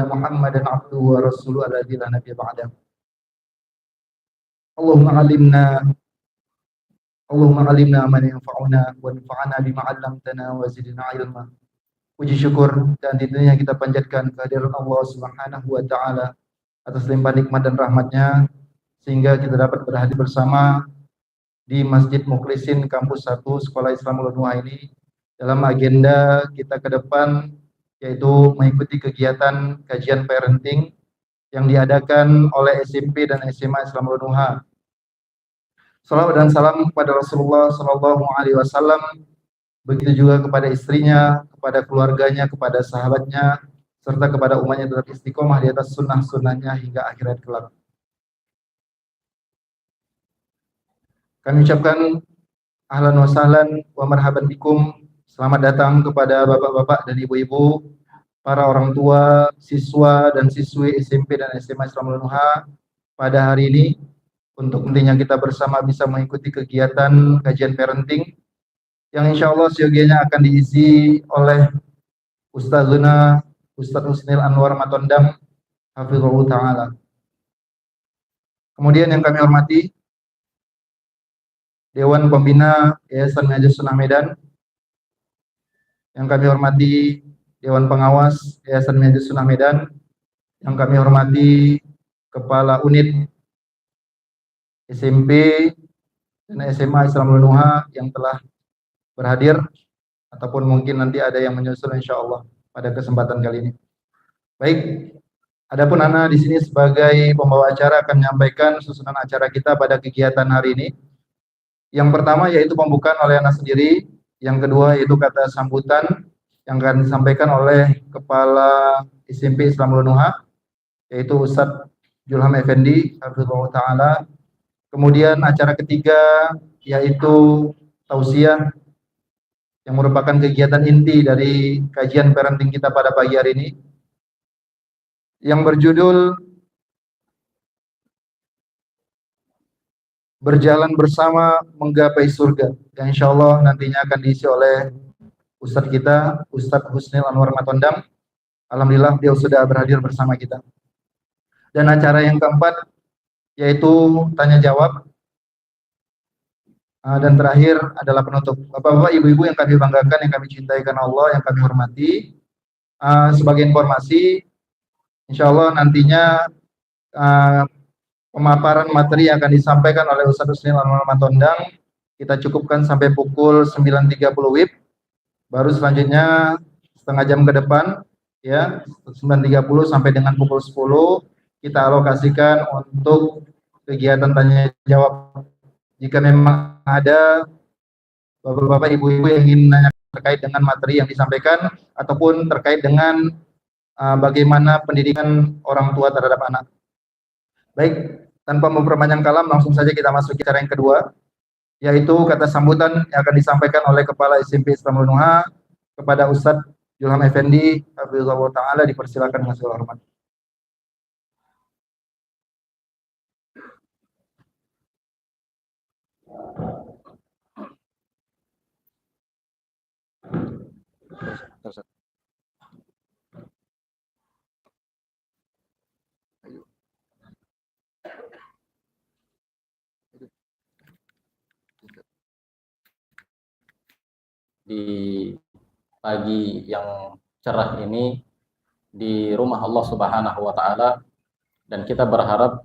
Muhammadan abduhu wa rasuluhu alladzi la nabiyya ba'dah. Allahumma 'allimna Allahumma 'allimna ma yanfa'una wa anfa'na bima 'allamtana wa zidna 'ilma. Puji syukur dan tentunya kita panjatkan kehadiran Allah Subhanahu wa taala atas limpah nikmat dan rahmatnya sehingga kita dapat berhadir bersama di Masjid Mukhlisin Kampus 1 Sekolah Islam Al-Nuha ini dalam agenda kita ke depan, yaitu mengikuti kegiatan kajian parenting yang diadakan oleh SMP dan SMA Islam Al-Nuha. Salawat dan salam kepada Rasulullah Sallallahu Alaihi Wasallam, begitu juga kepada istrinya, kepada keluarganya, kepada sahabatnya, serta kepada umatnya tetap istiqomah di atas sunnah-sunnahnya hingga akhirat kelak. Kami ucapkan ahlan wa sahlan wa marhaban bikum. Selamat datang kepada bapak-bapak dan ibu-ibu, para orang tua, siswa dan siswi SMP dan SMA Islam Al-Nuha pada hari ini, untuk nantinya kita bersama bisa mengikuti kegiatan kajian parenting yang insya Allah seyogianya akan diisi oleh Ustazuna Ustadz Husnil Anwar Matondang hafizahullah ta'ala. Kemudian yang kami hormati Dewan Pembina Yayasan Minhajus Sunnah Medan, yang kami hormati Dewan Pengawas Yayasan Minhajus Sunnah Medan, yang kami hormati Kepala Unit SMP dan SMA Islam Al-Nuha yang telah berhadir, ataupun mungkin nanti ada yang menyusul insya Allah pada kesempatan kali ini. Baik, adapun Ana di sini sebagai pembawa acara akan menyampaikan susunan acara kita pada kegiatan hari ini. Yang pertama yaitu pembukaan oleh Ana sendiri, yang kedua yaitu kata sambutan yang akan disampaikan oleh Kepala SMP Islam Al-Nuha, yaitu Ustadz Julham Effendi hafizahullah ta'ala. Kemudian acara ketiga yaitu tausiah yang merupakan kegiatan inti dari kajian parenting kita pada pagi hari ini, yang berjudul Berjalan Bersama Menggapai Surga, yang insya Allah nantinya akan diisi oleh Ustadz kita, Ustadz Husnil Anwar Matondang. Alhamdulillah beliau sudah berhadir bersama kita. Dan acara yang keempat yaitu tanya jawab, dan terakhir adalah penutup. Bapak-bapak, ibu-ibu yang kami banggakan, yang kami cintai karena Allah, yang kami hormati, sebagai informasi, insya Allah nantinya pemaparan materi yang akan disampaikan oleh Ustadz Husnil Anwar Matondang kita cukupkan sampai pukul 9.30 WIB. Baru selanjutnya setengah jam ke depan, ya, 9.30 sampai dengan pukul 10 kita alokasikan untuk kegiatan tanya jawab. Jika memang ada bapak-bapak, ibu-ibu yang ingin nanya terkait dengan materi yang disampaikan ataupun terkait dengan bagaimana pendidikan orang tua terhadap anak. Baik, tanpa memperpanjang kalam, langsung saja kita masuk ke acara yang kedua, yaitu kata sambutan yang akan disampaikan oleh Kepala SMP Islam Al-Nuha kepada Ustadz Julham Effendi hafizahullah ta'ala. Dipersilakan dengan segala hormat. Di pagi yang cerah ini di rumah Allah Subhanahu wa taala, dan kita berharap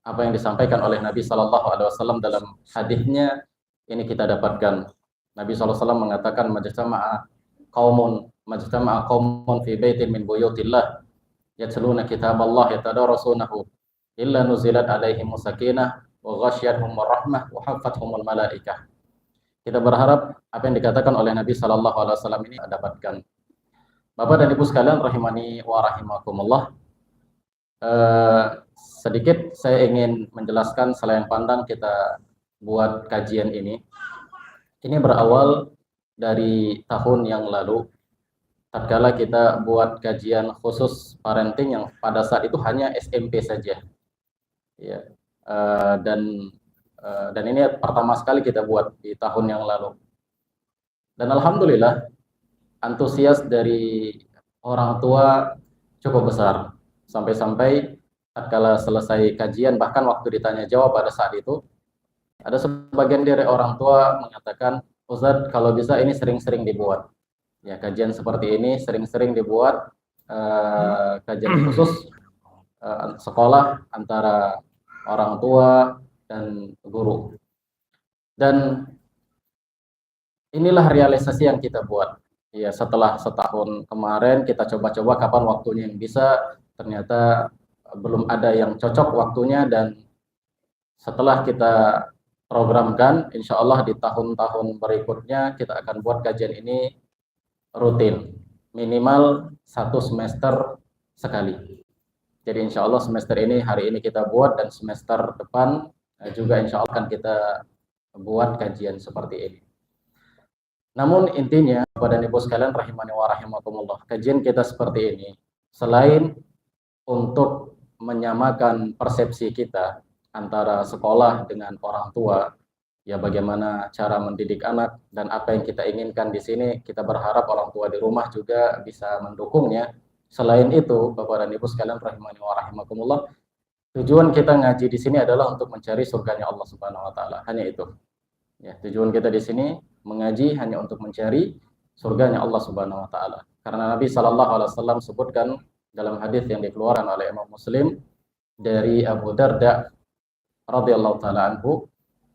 apa yang disampaikan oleh Nabi sallallahu alaihi wasallam dalam hadisnya ini kita dapatkan. Nabi sallallahu alaihi wasallam mengatakan majtama'a qaumun fi baitin min buyutillah yatluna kitaballah yatadarasunahu illa nuzilat alaihimus sakinah wa ghasyiyatuhumur rahmah wa haffathumul malaikah. Kita berharap apa yang dikatakan oleh Nabi Sallallahu Alaihi Wasallam ini dapatkan. Bapak dan Ibu sekalian rahimani wa rahimakumullah. Sedikit saya ingin menjelaskan selain pandang kita buat kajian ini. Ini berawal dari tahun yang lalu, tatkala kita buat kajian khusus parenting yang pada saat itu hanya SMP saja. Ya, dan ini pertama sekali kita buat di tahun yang lalu. Dan alhamdulillah antusias dari orang tua cukup besar. Sampai-sampai tatkala selesai kajian, bahkan waktu ditanya jawab pada saat itu, ada sebagian dari orang tua mengatakan, Ustadz, kalau bisa ini sering-sering dibuat. Ya, kajian seperti ini sering-sering dibuat, kajian khusus sekolah antara orang tua dan guru. Dan inilah realisasi yang kita buat. Ya, setelah setahun kemarin kita coba-coba kapan waktunya yang bisa, ternyata belum ada yang cocok waktunya, dan setelah kita programkan, insya Allah di tahun-tahun berikutnya kita akan buat kajian ini rutin, minimal 1 semester sekali. Jadi insya Allah semester ini, hari ini kita buat, dan semester depan juga insya Allah akan kita buat kajian seperti ini. Namun intinya, Bapak dan Ibu sekalian rahimani wa rahimakumullah, kajian kita seperti ini, selain untuk menyamakan persepsi kita antara sekolah dengan orang tua, ya bagaimana cara mendidik anak dan apa yang kita inginkan di sini, kita berharap orang tua di rumah juga bisa mendukungnya. Selain itu, Bapak dan Ibu sekalian rahimani wa rahimakumullah, tujuan kita ngaji di sini adalah untuk mencari surganya Allah Subhanahu wa taala. Hanya itu. Ya, tujuan kita di sini mengaji hanya untuk mencari surganya Allah Subhanahu wa taala. Karena Nabi sallallahu alaihi wasallam sebutkan dalam hadis yang dikeluarkan oleh Imam Muslim dari Abu Darda radhiyallahu taala anhu,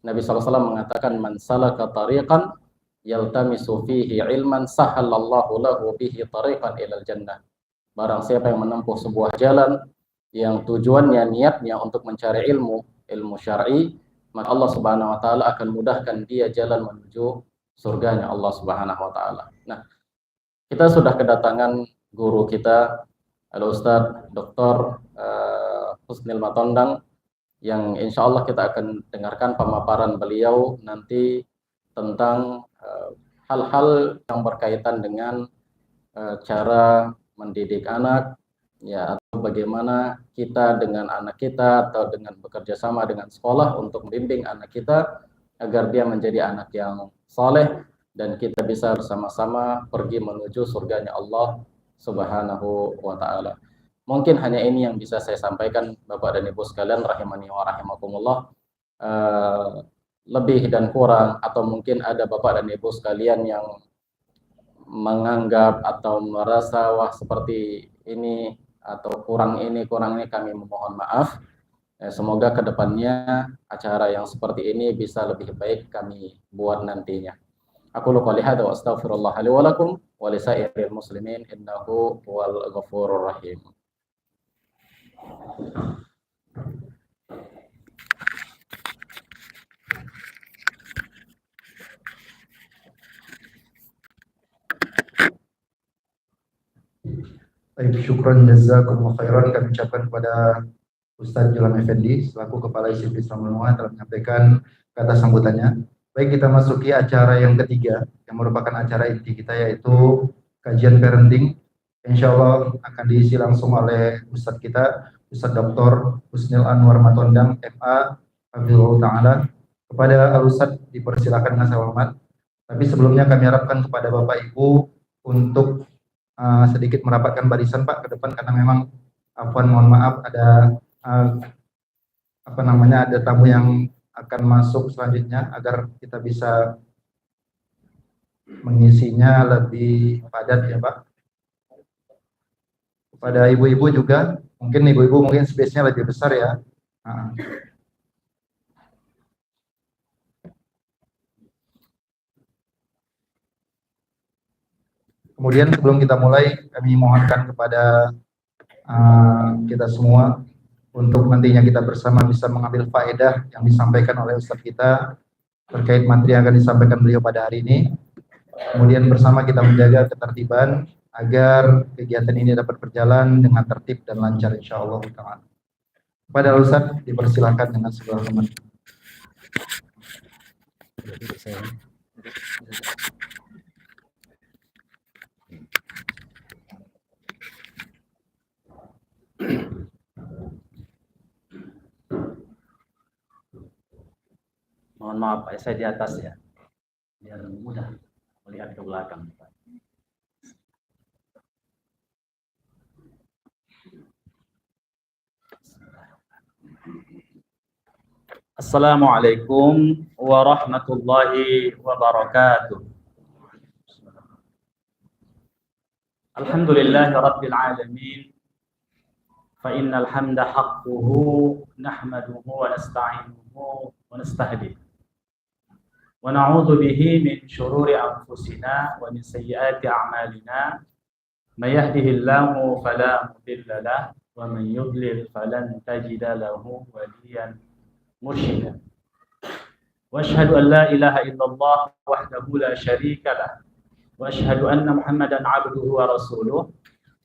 Nabi sallallahu alaihi wasallam mengatakan, man salaka tariqan yaltamisu fihi ilman sahalallahu lahu bihi tariqan ilal jannah. Barang siapa yang menempuh sebuah jalan yang tujuannya, niatnya untuk mencari ilmu syar'i, maka Allah Subhanahu wa taala akan mudahkan dia jalan menuju surganya Allah Subhanahu wa taala. Nah, kita sudah kedatangan guru kita, Al-Ustadz Dr. Husnil Matondang, yang insya Allah kita akan dengarkan pemaparan beliau nanti tentang hal-hal yang berkaitan dengan cara mendidik anak, ya, atau bagaimana kita dengan anak kita atau dengan bekerja sama dengan sekolah untuk membimbing anak kita agar dia menjadi anak yang saleh dan kita bisa bersama-sama pergi menuju surganya Allah Subhanahu wa taala. Mungkin hanya ini yang bisa saya sampaikan, Bapak dan Ibu sekalian rahimani wa rahimakumullah. Lebih dan kurang, atau mungkin ada Bapak dan Ibu sekalian yang menganggap atau merasa wah seperti ini atau kurang ini, kami memohon maaf. Semoga kedepannya acara yang seperti ini bisa lebih baik kami buat nantinya. Aku qouli hadza wa astaghfirullah li wa lakum wa li sairil muslimin innahu huwal ghafurur rahim. Baik, syukran jazakumullah khairan kami ucapkan kepada Ustadz Jolam Effendi selaku Kepala ISIP Islam Unua telah menyampaikan kata sambutannya. Baik, kita masuki acara yang ketiga yang merupakan acara inti kita, yaitu kajian parenting. Insya Allah akan diisi langsung oleh Ustadz kita, Ustadz Dr. Husnil Anwar Matondang, MA, Hafizahullah Ta'ala. Kepada Al-Ustadz dipersilakan dengan saya hormat. Tapi sebelumnya kami harapkan kepada Bapak Ibu untuk sedikit merapatkan barisan Pak ke depan, karena memang mohon maaf ada ada tamu yang akan masuk selanjutnya agar kita bisa mengisinya lebih padat ya Pak. Kepada ibu-ibu juga, mungkin ibu-ibu mungkin space-nya lebih besar ya. Kemudian sebelum kita mulai, kami mohonkan kepada kita semua untuk nantinya kita bersama bisa mengambil faedah yang disampaikan oleh Ustadz kita terkait materi yang akan disampaikan beliau pada hari ini. Kemudian bersama kita menjaga ketertiban agar kegiatan ini dapat berjalan dengan tertib dan lancar insyaallah. Kepada Ustadz dipersilakan dengan segala hormat. Mohon maaf Pak, saya di atas ya, biar mudah melihat ke belakang. Assalamualaikum warahmatullahi wabarakatuh. Alhamdulillahi rabbil alamin. Fa innal hamda haqquhu nahmaduhu wa nasta'inuhu wa nastahdihi. Wa na'udzu bihi min shururi anfusina wa min sayyiati a'malina. May yahdihillahu fala mudilla lahu wa man yudlil falan tajida lahu waliyan mursyida. Wa asyhadu an la ilaha illallah wahdahu la syarika lah. Wa asyhadu anna Muhammadan 'abduhu wa rasuluh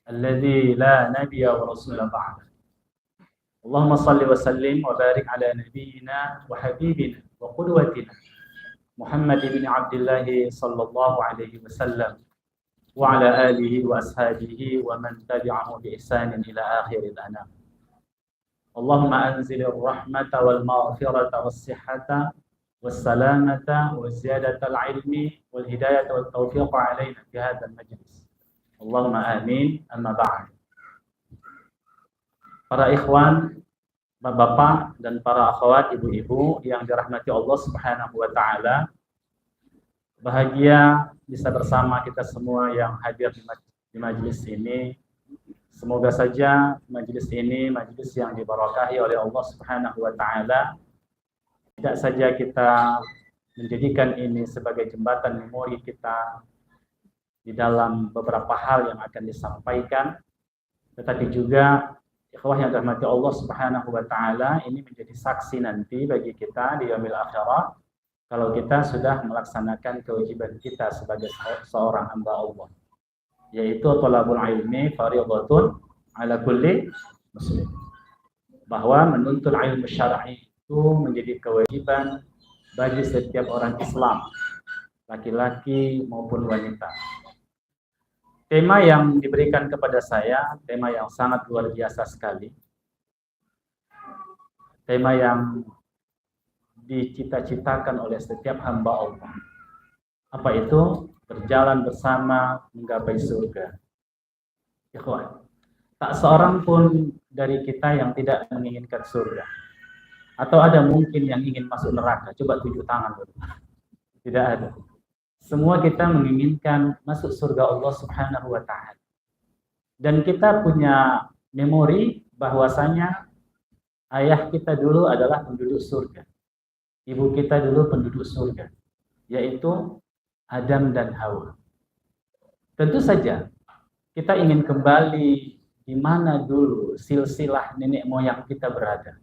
alladzi la nabiyya wa rasula ba'da. Allahumma shalli wa sallim wa barik ala nabiyyina wa habibina wa qudwatina Muhammad ibn Abdullah sallallahu alaihi wasallam wa ala alihi wa ashabihi wa man tabi'ahu bi ihsanin ila akhiril anam. Allahumma anzilir rahmata wal maghfirata was sihhata was salamata was ziyadatal ilmi wal hidayata wat taufiq alaina fi hadzal majlis. Allahumma amin. Amma ba'd. Para ikhwan, bapak dan para akhwat, ibu-ibu yang dirahmati Allah Subhanahu wa taala, bahagia bisa bersama kita semua yang hadir di majelis ini. Semoga saja majelis ini majelis yang diberkahi oleh Allah Subhanahu wa taala. Tidak saja kita menjadikan ini sebagai jembatan memori kita di dalam beberapa hal yang akan disampaikan, tetapi juga ikhwah yang dirahmati Allah Subhanahu wa taala, ini menjadi saksi nanti bagi kita di yaumil akhirah kalau kita sudah melaksanakan kewajiban kita sebagai seorang hamba Allah, yaitu thalabul ilmi fardhatun ala kulli muslim. Bahwa menuntut ilmu syar'i itu menjadi kewajiban bagi setiap orang Islam, laki-laki maupun wanita. Tema yang diberikan kepada saya, tema yang sangat luar biasa sekali. Tema yang dicita-citakan oleh setiap hamba Allah. Apa itu? Berjalan bersama menggapai surga. Ikhwan, tak seorang pun dari kita yang tidak menginginkan surga. Atau ada mungkin yang ingin masuk neraka? Coba tunjuk tangan dulu. Tidak ada. Semua kita menginginkan masuk surga Allah Subhanahu wa taala. Dan kita punya memori bahwasanya ayah kita dulu adalah penduduk surga. Ibu kita dulu penduduk surga, yaitu Adam dan Hawa. Tentu saja kita ingin kembali di mana dulu silsilah nenek moyang kita berada.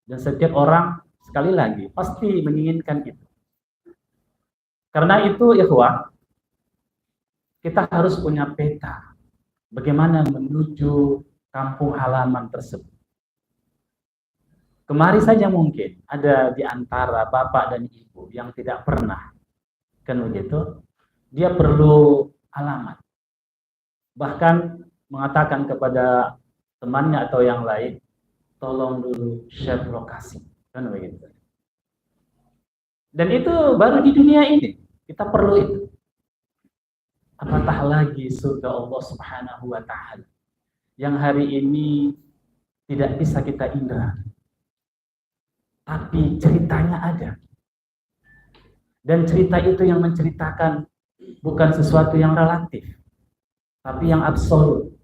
Dan setiap orang sekali lagi pasti menginginkan itu. Karena itu ikhwah, kita harus punya peta bagaimana menuju kampung halaman tersebut. Kemari saja mungkin ada di antara bapak dan ibu yang tidak pernah, kan begitu? Dia perlu alamat. Bahkan mengatakan kepada temannya atau yang lain, tolong dulu share lokasi, kan begitu? Dan itu baru di dunia ini. Kita perlu itu. Apatah lagi surga Allah Subhanahu wa taala yang hari ini tidak bisa kita indra. Tapi ceritanya ada. Dan cerita itu yang menceritakan bukan sesuatu yang relatif, tapi yang absolut.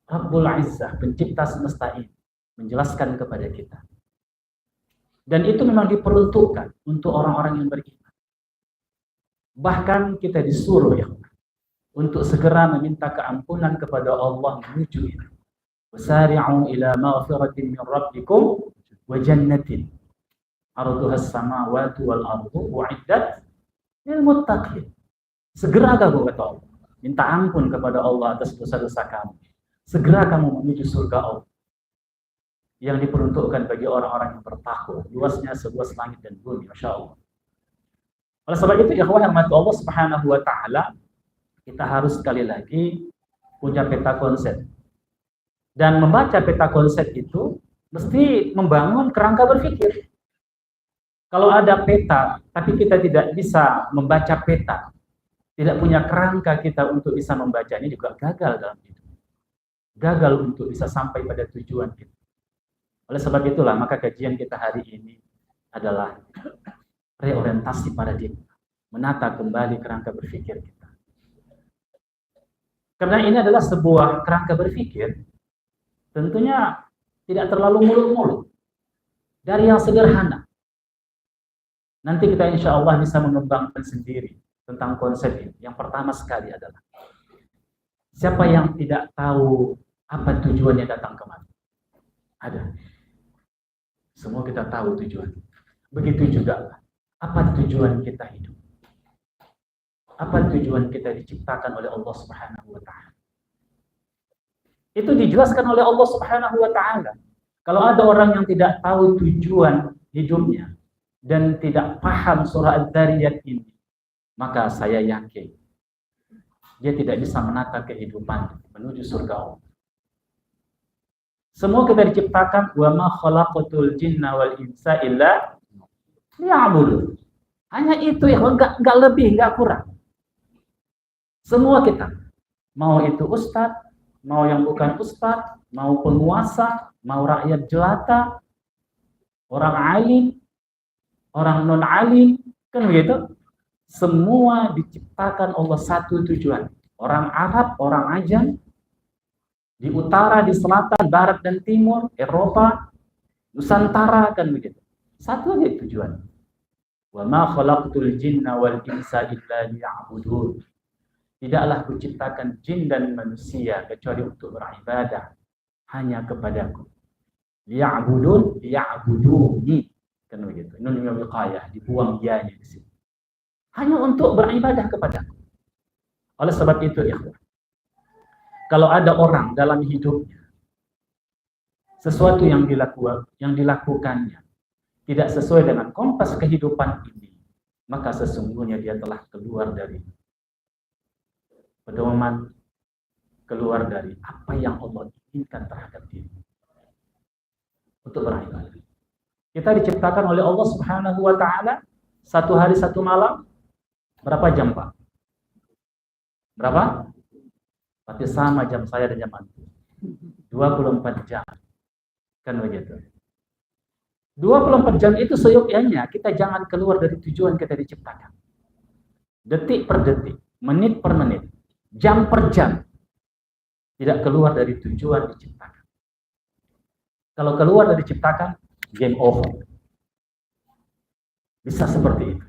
Rabbul Izzah, pencipta semesta ini, menjelaskan kepada kita. Dan itu memang diperuntukkan untuk orang-orang yang beriman. Bahkan kita disuruh ya, untuk segera meminta keampunan kepada Allah menuju itu. Wasari'u ila maghfiratin min rabbikum wa jannatin arduha as-samawati wal ardu u'iddat lil muttaqin. Segera kamu kata Allah, minta ampun kepada Allah atas dosa-dosa kamu. Segera kamu menuju surga Allah yang diperuntukkan bagi orang-orang yang bertakwa, luasnya seluas langit dan bumi, masya Allah. Oleh sebab itu, ikhwah yang dirahmati Allah Subhanahu wa taala, kita harus sekali lagi punya peta konsep. Dan membaca peta konsep itu mesti membangun kerangka berpikir. Kalau ada peta, tapi kita tidak bisa membaca peta, tidak punya kerangka kita untuk bisa membaca, ini juga gagal dalam hidup. Gagal untuk bisa sampai pada tujuan kita. Oleh sebab itulah, maka kajian kita hari ini adalah reorientasi paradigma, menata kembali kerangka berpikir kita. Karena ini adalah sebuah kerangka berpikir, tentunya tidak terlalu muluk-muluk. Dari yang sederhana. Nanti kita insya Allah bisa mengembangkan sendiri tentang konsep ini. Yang pertama sekali adalah, siapa yang tidak tahu apa tujuannya datang kemari? Ada. Semua kita tahu tujuan. Begitu juga, apa tujuan kita hidup? Apa tujuan kita diciptakan oleh Allah Subhanahu wa Ta'ala? Itu dijelaskan oleh Allah Subhanahu wa Ta'ala. Kalau ada orang yang tidak tahu tujuan hidupnya dan tidak paham surah Adz-Dzariyat ini, maka saya yakin dia tidak bisa menata kehidupan menuju surga Allah. Semua kita diciptakan, wa ma khalaqatul jinna wal insa illa liya'budun. Hanya itu ya, enggak lebih, enggak kurang. Semua kita, mau itu ustadz, mau yang bukan ustadz, mau penguasa, mau rakyat jelata, orang alim, orang non alim, kan begitu? Semua diciptakan Allah satu tujuan. Orang Arab, orang Ajam, di utara, di selatan, barat dan timur, Eropa, Nusantara, kan begitu. Satu aja tujuan. Wa ma khalaqtul jinna wal insa illa liya'budun. Tidaklah kuciptakan jin dan manusia kecuali untuk beribadah hanya kepadaku. Liya'budun, liya'buduni, kan begitu. Nun wiqayah, dibuang ianya di sini. Hanya untuk beribadah kepadaku. Oleh sebab itu, ikhwan, kalau ada orang dalam hidupnya sesuatu yang dilakukannya tidak sesuai dengan kompas kehidupan ini, maka sesungguhnya dia telah keluar dari pedoman, keluar dari apa yang Allah inginkan terhadap diri untuk beribadah. Kita diciptakan oleh Allah Subhanahu wa Ta'ala satu hari satu malam. Berapa jam, Pak? Berapa? Berarti sama jam saya dan jam antum. 24 jam. Kan begitu. 24 jam itu seyogyanya kita jangan keluar dari tujuan kita diciptakan. Detik per detik, menit per menit, jam per jam. Tidak keluar dari tujuan diciptakan. Kalau keluar dari diciptakan, game over. Bisa seperti itu.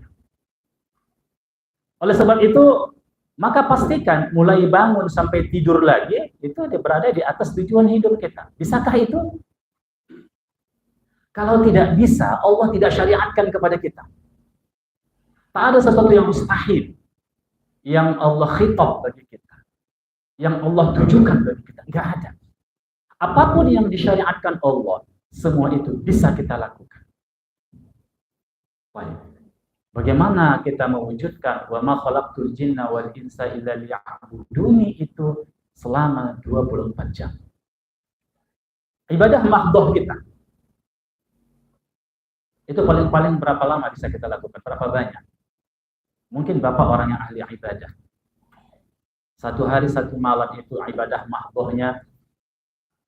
Oleh sebab itu, maka pastikan mulai bangun sampai tidur lagi, itu berada di atas tujuan hidup kita. Bisakah itu? Kalau tidak bisa, Allah tidak syariatkan kepada kita. Tak ada sesuatu yang mustahil yang Allah khitab bagi kita, yang Allah tujukan bagi kita. Enggak ada. Apapun yang disyariatkan Allah, semua itu bisa kita lakukan. Baik. Bagaimana kita mewujudkan wa ma khalaqtul jinna wal insa illa liya'buduni itu selama 24 jam. Ibadah mahdhah kita. Itu paling-paling berapa lama bisa kita lakukan? Berapa banyak? Mungkin Bapak orang yang ahli ibadah. Satu hari satu malam itu ibadah mahdhahnya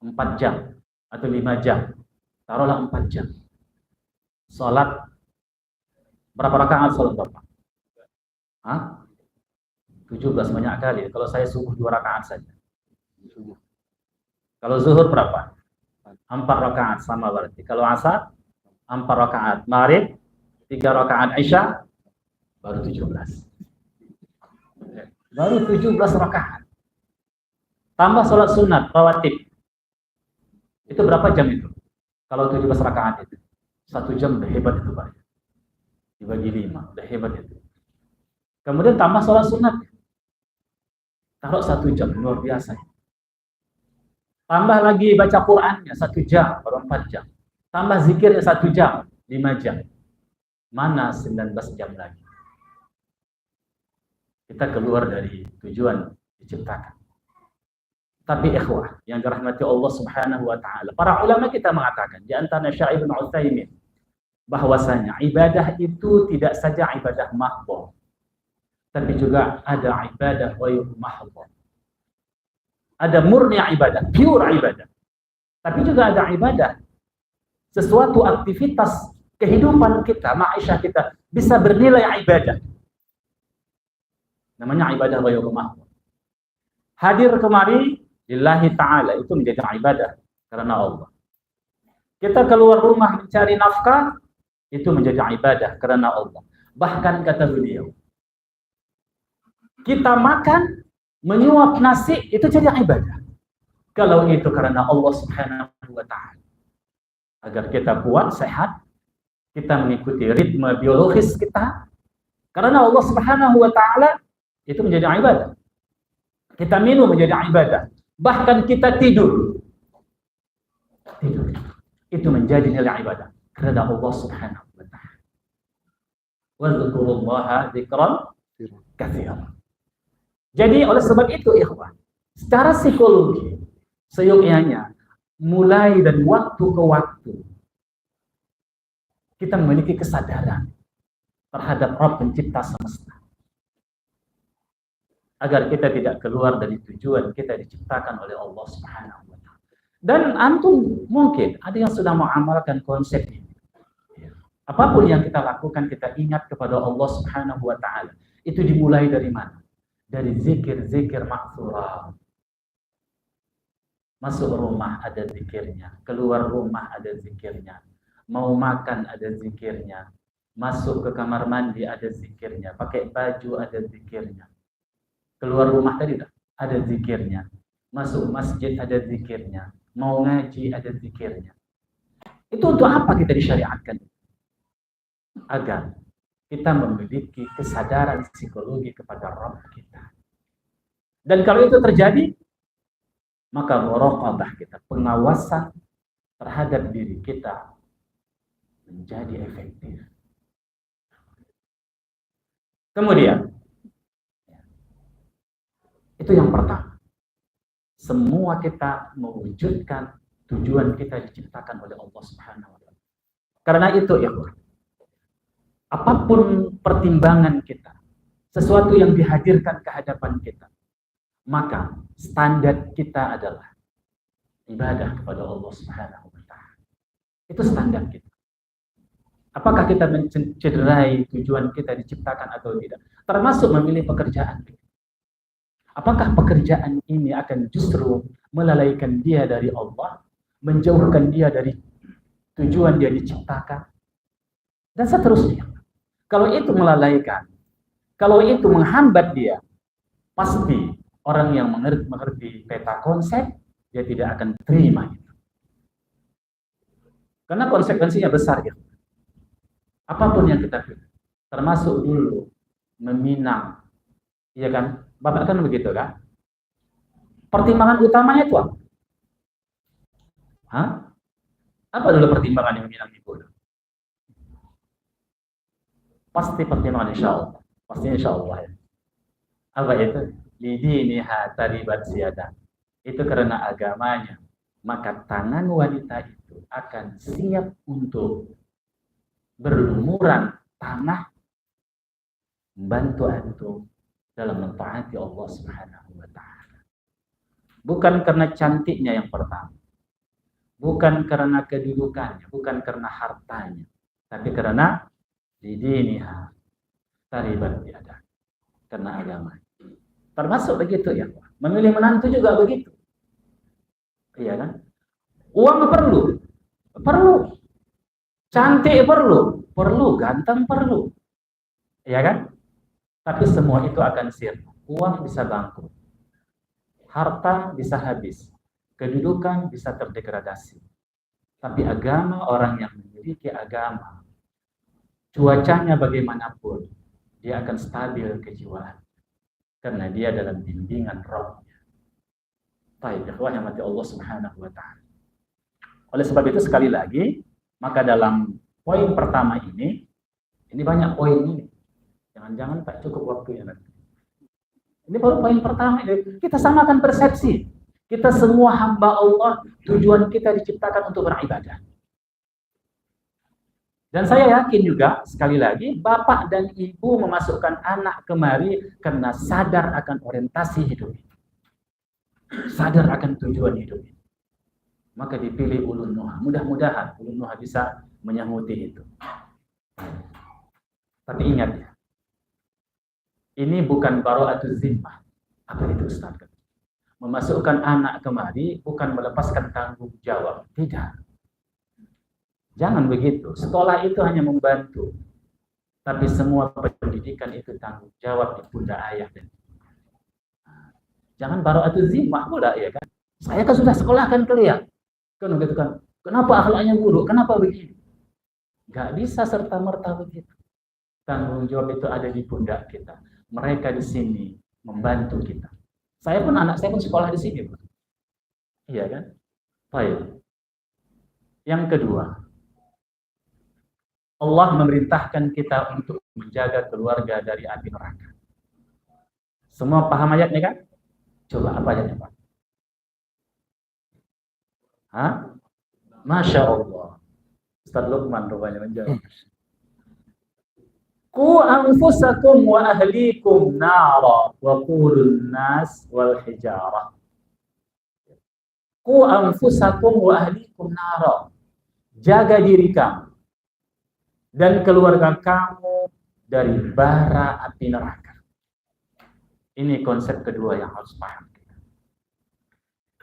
4 jam atau 5 jam. Taruhlah 4 jam. Salat berapa rakaat salat Bapak? Hah? 17 banyak kali. Kalau saya subuh 2 rakaat saja. Kalau zuhur berapa? 4 rakaat sama berarti. Kalau asar 4 rakaat. Maghrib 3 rakaat. Isya baru 17. Baru 17 rakaat. Tambah salat sunat rawatib. Itu berapa jam itu? Kalau 17 rakaat itu. 1 jam udah hebat itu Pak. Dibagi 5, udah hebat itu. Kemudian tambah sholat sunat. Taruh 1 jam, luar biasa. Tambah lagi baca Qur'annya 1 jam, baru 4 jam. Tambah zikirnya 1 jam, 5 jam. Mana 19 jam lagi? Kita keluar dari tujuan diciptakan. Tapi ikhwah, yang dirahmati Allah Subhanahu wa Ta'ala, para ulama kita mengatakan, di antara Syekh Ibnu Utsaimin, bahwasanya ibadah itu tidak saja ibadah mahdhah, tapi juga ada ibadah ghairu mahdhah. Ada murni ibadah, pure ibadah. Tapi juga ada ibadah, sesuatu aktivitas kehidupan kita, ma'isyah kita bisa bernilai ibadah. Namanya ibadah ghairu mahmud. Hadir kemari lillahi ta'ala itu menjadi ibadah karena Allah. Kita keluar rumah mencari nafkah itu menjadi ibadah karena Allah. Bahkan kata beliau, kita makan menyuap nasi itu jadi ibadah. Kalau itu karena Allah Subhanahu wa taala. Agar kita kuat, sehat, kita mengikuti ritme biologis kita karena Allah Subhanahu wa taala itu menjadi ibadah. Kita minum menjadi ibadah. Bahkan kita tidur. Tidur. Itu menjadi nilai ibadah karena Allah Subhanahu wa taala. Wa dzkurullaha dzikran katsiran. Jadi oleh sebab itu ikhwan, secara psikologi seyogyanya mulai dari waktu ke waktu kita memiliki kesadaran terhadap Rabb pencipta semesta. Agar kita tidak keluar dari tujuan kita diciptakan oleh Allah Subhanahu wa taala. Dan antum mungkin ada yang sudah mengamalkan konsep ini. Apapun yang kita lakukan kita ingat kepada Allah Subhanahu wa taala. Itu dimulai dari mana? Dari zikir-zikir ma'thurah. Masuk rumah ada zikirnya, keluar rumah ada zikirnya, mau makan ada zikirnya, masuk ke kamar mandi ada zikirnya, pakai baju ada zikirnya, keluar rumah tadi ada zikirnya, masuk masjid ada zikirnya, mau ngaji ada zikirnya. Itu untuk apa kita disyariatkan? Agar kita memiliki kesadaran psikologi kepada Rabb kita. Dan kalau itu terjadi, maka muraqabah kita, pengawasan terhadap diri kita menjadi efektif. Kemudian, itu yang pertama. Semua kita mewujudkan tujuan kita diciptakan oleh Allah Subhanahu wa taala. Karena itu ya, apapun pertimbangan kita, sesuatu yang dihadirkan ke hadapan kita, maka standar kita adalah ibadah kepada Allah Subhanahu wa taala. Itu standar kita. Apakah kita mencederai tujuan kita diciptakan atau tidak? Termasuk memilih pekerjaan. Apakah pekerjaan ini akan justru melalaikan dia dari Allah, menjauhkan dia dari tujuan dia diciptakan, dan seterusnya. Kalau itu melalaikan, kalau itu menghambat dia, pasti orang yang mengerti peta konsep, dia tidak akan terima itu. Karena konsekuensinya besar ya. Apapun yang kita pilih, termasuk dulu meminang, iya kan? Bapak kan begitu kan? Pertimbangan utamanya itu apa? Hah? Apa dulu pertimbangan yang meminang ibu? Pasti pertimbangan insya Allah. Pasti insya Allah ya. Apa itu? Lidiniha taribat siyadah. Itu karena agamanya. Maka tangan wanita itu akan siap untuk berlumuran tanah membantu antum dalam mentaati Allah Subhanahu wa taala. Bukan karena cantiknya yang pertama. Bukan karena kedudukannya, bukan karena hartanya, tapi karena didiniha taribat biada, karena agama. Termasuk begitu ya. Memilih menantu juga begitu. Iya kan? Uang perlu. Perlu. Cantik perlu, ganteng perlu. Iya kan? Tapi semua itu akan sirna. Uang bisa bangkrut. Harta bisa habis. Kedudukan bisa terdegradasi. Tapi agama, orang yang memiliki agama, cuacanya bagaimanapun, dia akan stabil kejiwaan. Karena dia dalam bimbingan rohnya. Baik, ikhwah yang mati Allah Subhanahu wa ta'ala. Oleh sebab itu sekali lagi, maka dalam poin pertama ini banyak poin ini. Jangan-jangan tak cukup waktunya nanti. Ini baru poin pertama. Kita samakan persepsi. Kita semua hamba Allah, tujuan kita diciptakan untuk beribadah. Dan saya yakin juga, sekali lagi, bapak dan ibu memasukkan anak kemari karena sadar akan orientasi hidup. Sadar akan tujuan hidup. maka dipilih ulun nuha. Mudah-mudahan ulun nuha bisa menyahuti itu. Tapi ingat ya, ini bukan bara'atuz zimmah. Apa itu Ustaz? Memasukkan anak kemari bukan melepaskan tanggung jawab. Tidak. Jangan begitu. Sekolah itu hanya membantu. Tapi semua pendidikan itu tanggung jawab di pundak ayah dan ibu. Jangan bara'atuz zimmah pula, ya kan? Saya kan sudah sekolahkan kalian. Kan begitu kan. Kenapa akhlaknya buruk? Kenapa begini? Gak bisa serta-merta begitu. Tanggung jawab itu ada di pundak kita. Mereka di sini membantu kita. Saya pun, anak saya pun sekolah di sini, Pak. Iya kan? Baik. Yang kedua, Allah memerintahkan kita untuk menjaga keluarga dari api neraka. Semua paham ayatnya kan? Coba apa ayatnya, Pak? Hah? Masya Allah. Ustaz Luqman rupanya menjawab. Ku anfusakum wa ahlikum nara wa qulun nas wal hijarah. Ku anfusakum wa ahlikum nara. Jaga diri kamu dan keluarga kamu dari bara api neraka. Ini konsep kedua yang harus paham.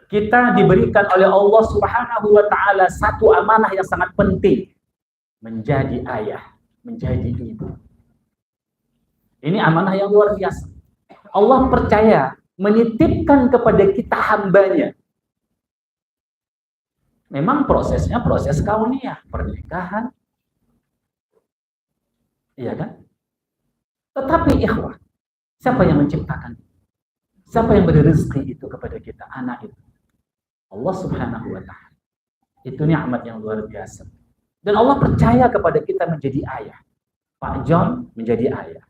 Kita diberikan oleh Allah Subhanahu wa taala satu amanah yang sangat penting, menjadi ayah, menjadi ibu. Ini amanah yang luar biasa. Allah percaya menitipkan kepada kita hambanya. Memang prosesnya proses kauniyah, pernikahan. Iya kan? Tetapi ikhwah, siapa yang menciptakan? Siapa yang beri rezeki itu kepada kita, anak itu? Allah Subhanahu wa taala. Itu nikmat yang luar biasa. Dan Allah percaya kepada kita menjadi ayah. Pak John menjadi ayah.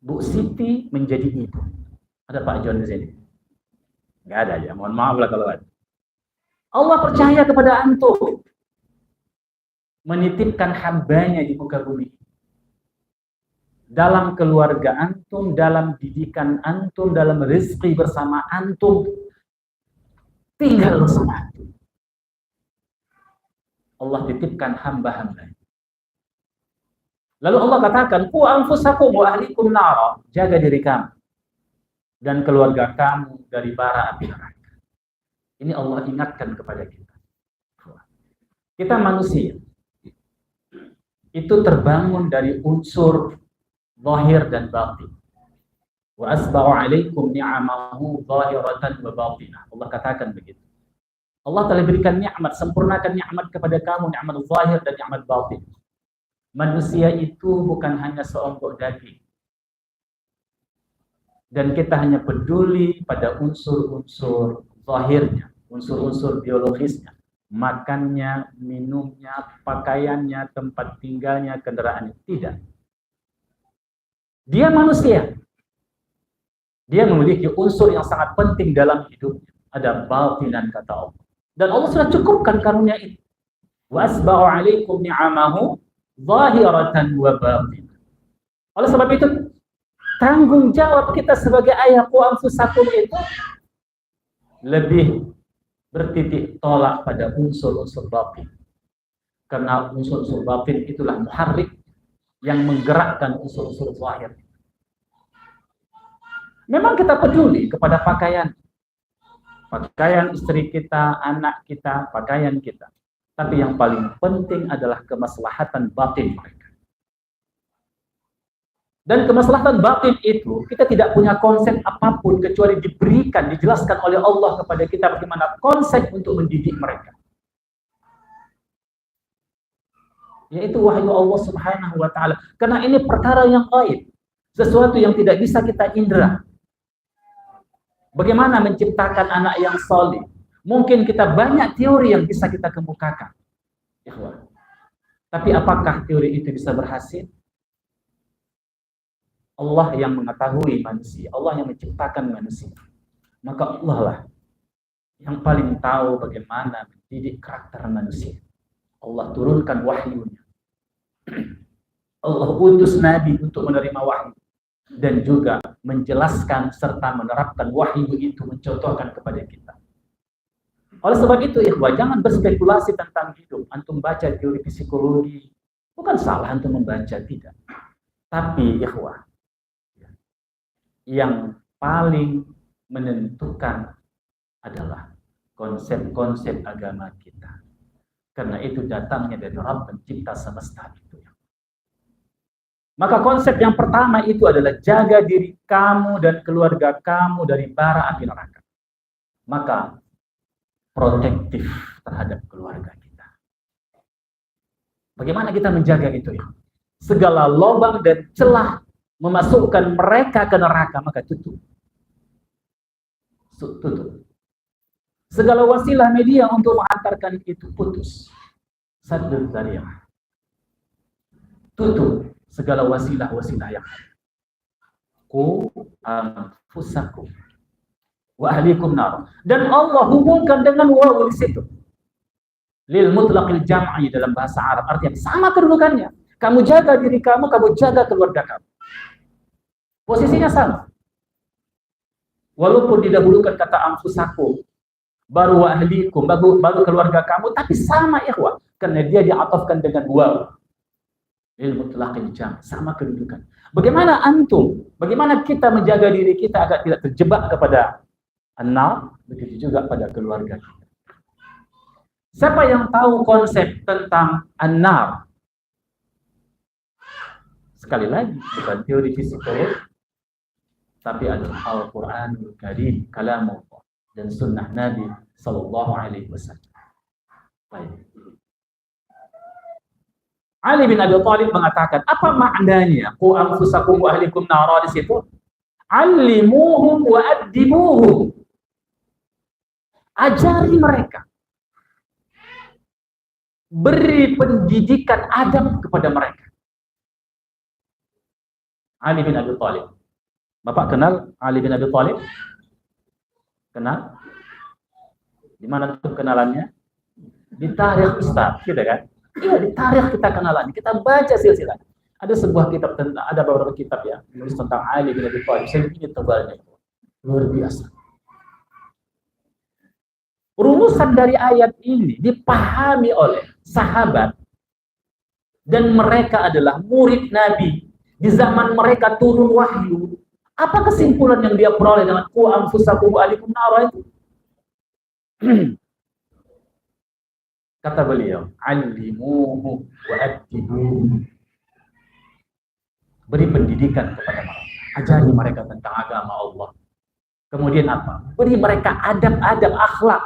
Bu Siti menjadi ibu. Ada Pak John di sini? Enggak ada ya. Mohon maaf lah kalau ada. Allah percaya kepada antum menitipkan hambanya di muka bumi. Dalam keluarga antum, dalam didikan antum, dalam rezeki bersama antum, tinggal bersama antum. Allah titipkan hamba-hamba. Lalu Allah katakan, ku anfusakum wa ahlikum nara, jaga diri kamu dan keluarga kamu dari bara api neraka. Ini Allah ingatkan kepada kita. Kita manusia itu terbangun dari unsur zahir dan batin. Wa asba'u 'alaikum ni'amahu zahiratan wa batinah. Allah katakan begitu. Allah telah berikan nikmat, sempurnakan nikmat kepada kamu, nikmat zahir dan nikmat batin. Manusia itu bukan hanya seonggok daging. Dan kita hanya peduli pada unsur-unsur zahirnya, unsur-unsur biologisnya, makannya, minumnya, pakaiannya, tempat tinggalnya, kendaraannya. Tidak. Dia manusia. Dia memiliki unsur yang sangat penting dalam hidupnya. Ada batinan kata Allah. Dan Allah sudah cukupkan karunia itu. Wa asba'u 'alaikum ni'amahu zahiratan wa batinah. Oleh sebab itu, tanggung jawab kita sebagai ayah ku anfusakum itu lebih bertitik tolak pada unsur-unsur batin. Karena unsur-unsur batin itulah muharrik yang menggerakkan unsur-unsur zahir. Memang kita peduli kepada pakaian istri kita, anak kita, pakaian kita. Tapi yang paling penting adalah kemaslahatan batin mereka. Dan kemaslahatan batin itu, kita tidak punya konsep apapun kecuali diberikan, dijelaskan oleh Allah kepada kita bagaimana konsep untuk mendidik mereka. Yaitu wahyu Allah Subhanahu wa taala. Karena ini perkara yang gaib, sesuatu yang tidak bisa kita indra. Bagaimana menciptakan anak yang salih? Mungkin kita banyak teori yang bisa kita kemukakan. Tapi apakah teori itu bisa berhasil? Allah yang mengetahui manusia, Allah yang menciptakan manusia. Maka Allah lah yang paling tahu bagaimana mendidik karakter manusia. Allah turunkan wahyunya. Allah utus Nabi untuk menerima wahyu. Dan juga menjelaskan serta menerapkan wahyu itu, mencontohkan kepada kita. Oleh sebab itu, ikhwah, jangan berspekulasi tentang hidup. Antum baca teori psikologi, bukan salah antum membaca, tidak. Tapi, ikhwah, yang paling menentukan adalah konsep-konsep agama kita. Karena itu datangnya dari Rabb pencipta semesta itu. Maka konsep yang pertama itu adalah jaga diri kamu dan keluarga kamu dari bara api neraka. Maka protektif terhadap keluarga kita. Bagaimana kita menjaga itu ya? Segala lubang dan celah memasukkan mereka ke neraka, maka tutup. Tutup. Segala wasilah media untuk menghantarkan itu putus. Saddul dzari'ah. Tutup segala wasilah-wasilah yang ada. Qu anfusakum wa ahlikum nar. Dan Allah hubungkan dengan wawu di situ. Lil mutlaqil jam'i dalam bahasa Arab, artinya sama kedudukannya. Kamu jaga diri kamu jaga keluarga kamu. Posisinya sama. Walaupun didahulukan kata anfusakum, baru wa ahlikum, baru keluarga kamu, tapi sama ikhwah, karena dia diatofkan dengan wawu. Lil mutlaqil jam', sama kedudukan. Bagaimana antum? Bagaimana kita menjaga diri kita agar tidak terjebak kepada an-nar, begitu juga pada keluarga kita. Siapa yang tahu konsep tentang an-nar? Sekali lagi, bukan teori psikologi, tapi adalah Al-Qur'anul Karim, kalamullah dan sunnah Nabi sallallahu alaihi wasallam. Baik. Ali bin Abi Thalib mengatakan, apa maknanya qu anfusakum wa ahlikum nara di situ? Allimuhum wa addibuhum. Ajari mereka. Beri pendidikan adab kepada mereka. Ali bin Abi Thalib. Bapak kenal Ali bin Abi Thalib? Kenal? Di mana tuh kenalannya? Di tarikh Ustaz, gitu kan? Iya, di tarikh kita kenalannya. Kita baca silsilah. Ada sebuah kitab tentang, ada beberapa kitab ya, menulis tentang Ali bin Abi Thalib. Saya ini tebalnya. Luar biasa. Rumusan dari ayat ini dipahami oleh sahabat dan mereka adalah murid Nabi. Di zaman mereka turun wahyu. Apa kesimpulan yang dia peroleh dengan qu anfusakum wa ahlikum nar itu? Kata beliau, allimuhu wa addibuhu. Beri pendidikan kepada mereka. Ajari mereka tentang agama Allah. Kemudian apa? Beri mereka adab-adab akhlak.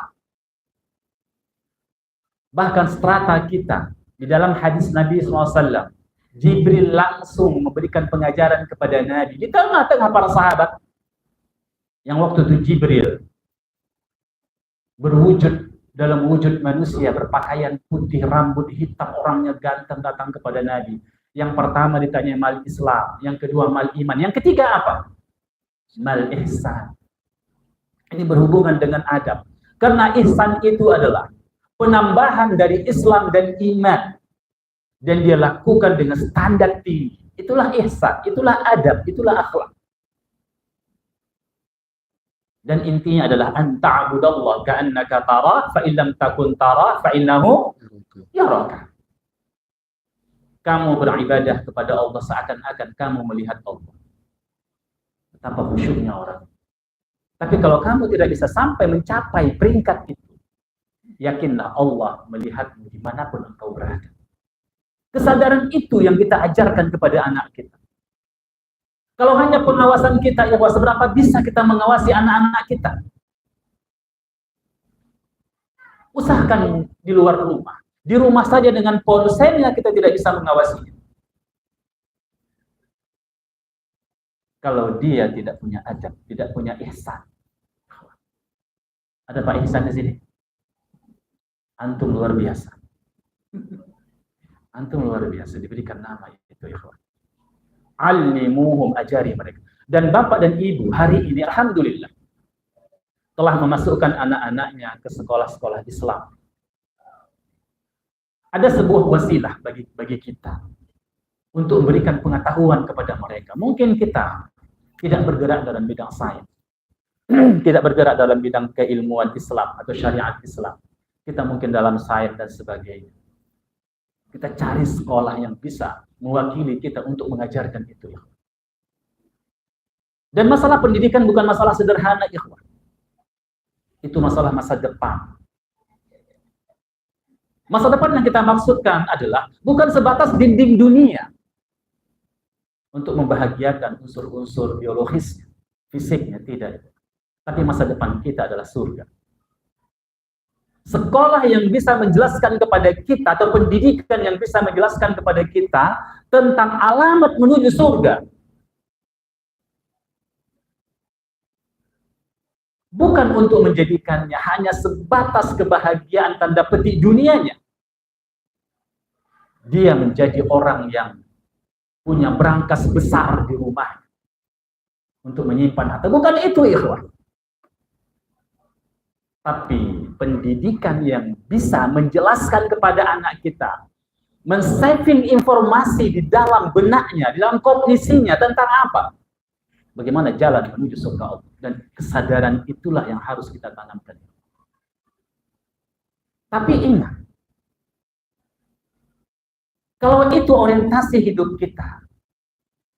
Bahkan strata kita di dalam hadis Nabi SAW, Jibril langsung memberikan pengajaran kepada Nabi di tengah-tengah para sahabat. Yang waktu itu Jibril berwujud dalam wujud manusia, berpakaian putih, rambut hitam, orangnya ganteng, datang kepada Nabi. Yang pertama ditanya mal Islam, yang kedua mal iman, yang ketiga apa? Mal ihsan. Ini berhubungan dengan adab. Karena ihsan itu adalah penambahan dari Islam dan iman. Dan dia lakukan dengan standar tinggi. Itulah ihsan, itulah adab, itulah akhlak. Dan intinya adalah anta'budallah ka'annaka tarah fa illam takun tarah fa innahu yaraka. Kamu beribadah kepada Allah seakan-akan kamu melihat Allah. Betapa khusyuknya orang. Tapi kalau kamu tidak bisa sampai mencapai peringkat itu, yakinlah Allah melihatmu dimanapun engkau berada. Kesadaran itu yang kita ajarkan kepada anak kita. Kalau hanya pengawasan kita, ya seberapa bisa kita mengawasi anak-anak kita? Usahakan di luar rumah. Di rumah saja dengan ponselnya kita tidak bisa mengawasinya. Kalau dia tidak punya adab, tidak punya ihsan. Ada Pak Ihsan di sini? Antum luar biasa. Antum luar biasa, diberikan nama itu, ikhwan. Allimuhum, ajari mereka. Dan bapak dan ibu hari ini alhamdulillah telah memasukkan anak-anaknya ke sekolah-sekolah Islam. Ada sebuah wasilah bagi kita untuk memberikan pengetahuan kepada mereka. Mungkin kita tidak bergerak dalam bidang sains, tidak bergerak dalam bidang keilmuan Islam atau syariat Islam. Kita mungkin dalam sains dan sebagainya. Kita cari sekolah yang bisa mewakili kita untuk mengajarkan itu. Dan masalah pendidikan bukan masalah sederhana, ikhwan. Itu masalah masa depan. Masa depan yang kita maksudkan adalah bukan sebatas dinding dunia untuk membahagiakan unsur-unsur biologisnya, fisiknya, tidak. Tapi masa depan kita adalah surga. Sekolah yang bisa menjelaskan kepada kita atau pendidikan yang bisa menjelaskan kepada kita tentang alamat menuju surga. Bukan untuk menjadikannya hanya sebatas kebahagiaan tanda petik dunianya. Dia menjadi orang yang punya berangkas besar di rumah untuk menyimpan harta. Bukan itu, ikhwan. Tapi pendidikan yang bisa menjelaskan kepada anak kita, men-saving informasi di dalam benaknya, di dalam kognisinya tentang apa? Bagaimana jalan menuju surga Allah. Dan kesadaran itulah yang harus kita tanamkan. Tapi ingat, kalau itu orientasi hidup kita,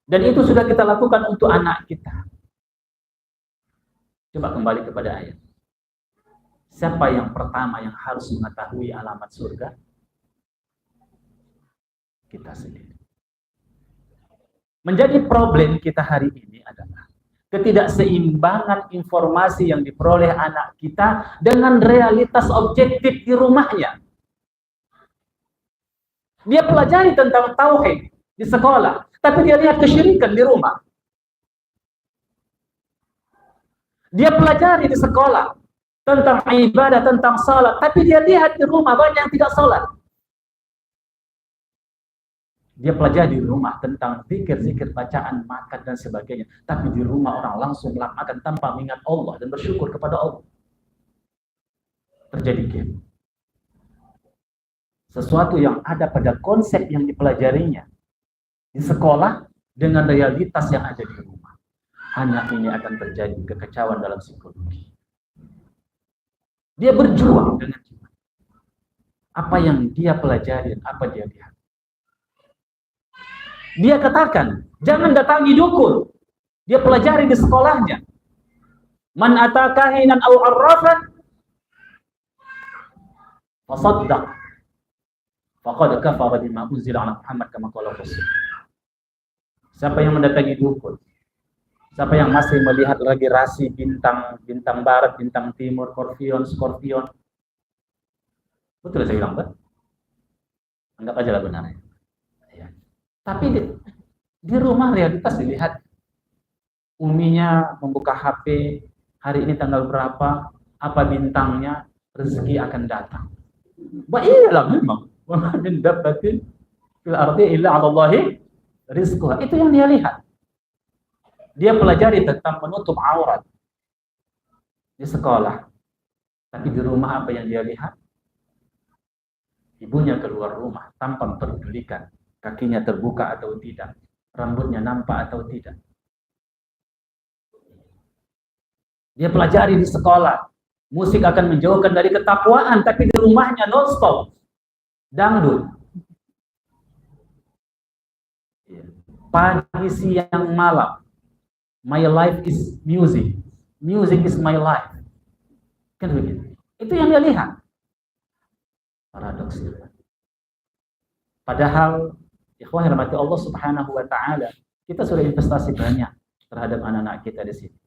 dan itu sudah kita lakukan untuk anak kita, coba kembali kepada ayat. Siapa yang pertama yang harus mengetahui alamat surga? Kita sendiri. Menjadi problem kita hari ini adalah ketidakseimbangan informasi yang diperoleh anak kita dengan realitas objektif di rumahnya. Dia pelajari tentang tauhid di sekolah, tapi dia lihat kesyirikan di rumah. Dia pelajari di sekolah tentang ibadah, tentang salat, tapi dia lihat di rumah banyak yang tidak salat. Dia pelajari di rumah tentang zikir-zikir, bacaan, makan dan sebagainya, tapi di rumah orang langsung makan tanpa mengingat Allah dan bersyukur kepada Allah. Terjadi game. Sesuatu yang ada pada konsep yang dipelajarinya di sekolah dengan realitas yang ada di rumah. Hanya ini akan terjadi kekacauan dalam psikologi. Dia berjuang dengan jiwa. Apa yang dia pelajari, apa dia lihat. Dia katakan, jangan datangi dukun. Dia pelajari di sekolahnya. Man atakahinan aw arrafan fasaddaq faqad kafara bima unzila ala Muhammad kama qala Rasul. Siapa yang mendatangi dukun, siapa yang masih melihat lagi rasi bintang barat, bintang timur, skorpion. Betul saya bilang, Pak? Anggap aja lah benar. Ya. Tapi di rumah realitas dilihat. Uminya membuka HP, hari ini tanggal berapa, apa bintangnya, rezeki akan datang. Bah iyalah memang. Wa ma min dabbatin fil ardi illa 'ala Allahi rizquha. Itu yang dia lihat. Dia pelajari tentang menutup aurat di sekolah. Tapi di rumah apa yang dia lihat? Ibunya keluar rumah tanpa memperdulikan kakinya terbuka atau tidak, rambutnya nampak atau tidak. Dia pelajari di sekolah, musik akan menjauhkan dari ketakwaan, tapi di rumahnya non-stop dangdut. Pagi, siang, malam. My life is music. Music is my life. Kan begitu. Itu yang dia lihat. Paradoks. Padahal, ikhwah rahmati Allah Subhanahu wa taala, kita sudah investasi banyak terhadap anak-anak kita di sini.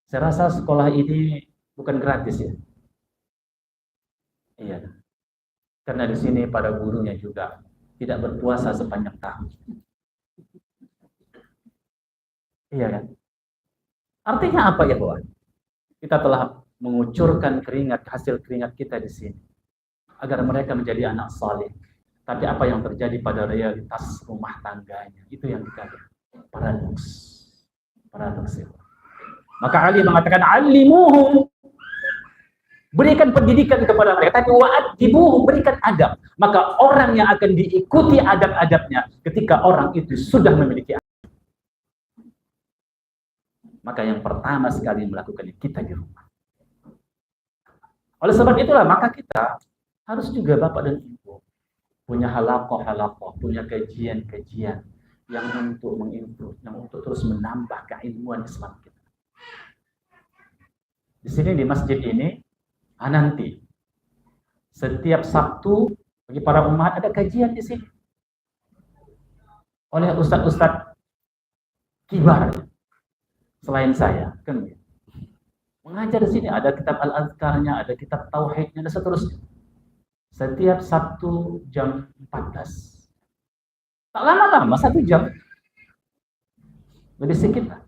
Saya rasa sekolah ini bukan gratis ya. Iya. Karena di sini para gurunya juga tidak berpuasa sepanjang tahun. Iya kan? Artinya apa ya, Bu? Kita telah mengucurkan hasil keringat kita di sini agar mereka menjadi anak saleh. Tapi apa yang terjadi pada realitas rumah tangganya, itu yang kita lihat. Paradoks. Paradoks ya. Maka Ali mengatakan alimuhum, berikan pendidikan kepada mereka, tapi wa'adibuhum, berikan adab. Maka orang yang akan diikuti adab-adabnya ketika orang itu sudah memiliki adab. maka yang pertama sekali melakukannya kita di rumah. Oleh sebab itulah maka kita harus juga Bapak dan Ibu punya halakoh, punya kajian-kajian yang untuk mengimprove, yang untuk terus menambah keilmuan Islam kita. Di sini di masjid ini nanti setiap Sabtu bagi para umat ada kajian di sini oleh ustadz-ustadz kibar selain saya, kan? Mengajar di sini ada kitab Al-Azkarnya, ada kitab Tauhidnya, dan seterusnya. Setiap Sabtu jam 14. Tak lama-lama, 1 jam. Lebih sedikit lah.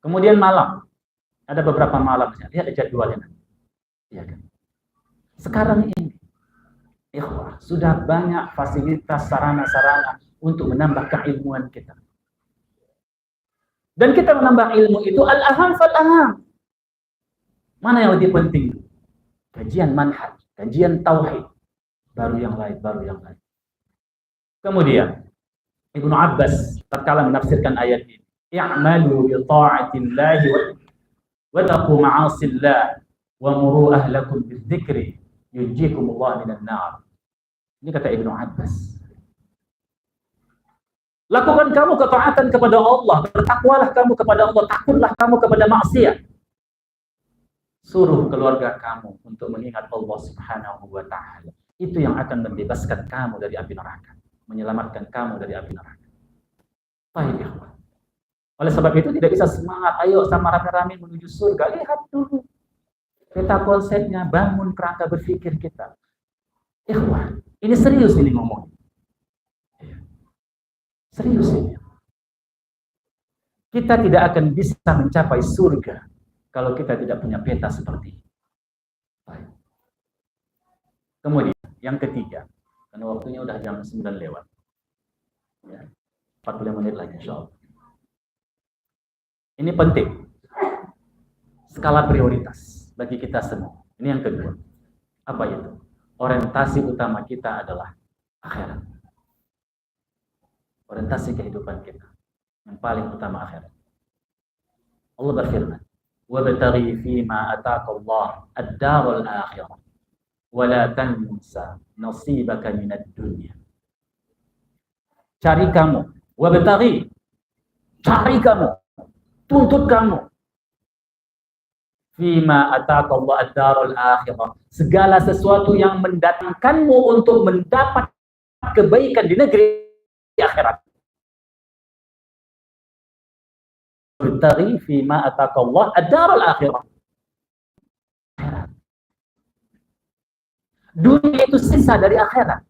Kemudian malam, ada beberapa malam, lihat jadwalnya. Iya kan? Sekarang ini, ikhwah, sudah banyak fasilitas sarana-sarana untuk menambah keilmuan kita. Dan kita menambah ilmu itu al-aham fal-aham. Mana yang lebih penting? Kajian manhaj, kajian tauhid, baru yang lain. Kemudian Ibnu Abbas tatkala menafsirkan ayat ini, i'malu bi ta'atillahi wa taqu ma'asillah wa muru ahlakum bidzikri yunjikumullah minan nar. Ini kata Ibnu Abbas. Lakukan kamu ketaatan kepada Allah, bertakwalah kamu kepada Allah, takutlah kamu kepada maksiat. Suruh keluarga kamu untuk mengingat Allah Subhanahu wa ta'ala. Itu yang akan membebaskan kamu dari api neraka, menyelamatkan kamu dari api neraka. Baik, ikhwan. Oleh sebab itu tidak bisa semangat, ayo sama rame-rame menuju surga. Lihat dulu peta konsepnya, bangun kerangka berpikir kita. Ikhwan, ini serius ini ngomong. Serius ini. Kita tidak akan bisa mencapai surga kalau kita tidak punya peta seperti ini. Baik. Kemudian yang ketiga, karena waktunya udah jam 9 lewat. Ya, 45 menit lagi insyaallah. Ini penting. Skala prioritas bagi kita semua. Ini yang kedua. Apa itu? Orientasi utama kita adalah akhirat. Orientasi kehidupan kita yang paling utama akhirat. Allah berfirman, وَابْتَغِي فِيمَا أَتَاكَ اللَّهُ الدَّارَ الْآخِرَةَ وَلَا تَنْسَ نَصِيبَكَ مِنَ الدُّنْيَا. Cari kamu, وَابْتَغِي, cari kamu, tuntut kamu, فِيمَا أَتَاكَ اللَّهُ الدَّارَ الْآخِرَةَ, segala sesuatu yang mendatangkanmu untuk mendapat kebaikan di negeri akhirat. Bertari fima atakallah ad-darul akhirah. Dunia itu sisa dari akhirat.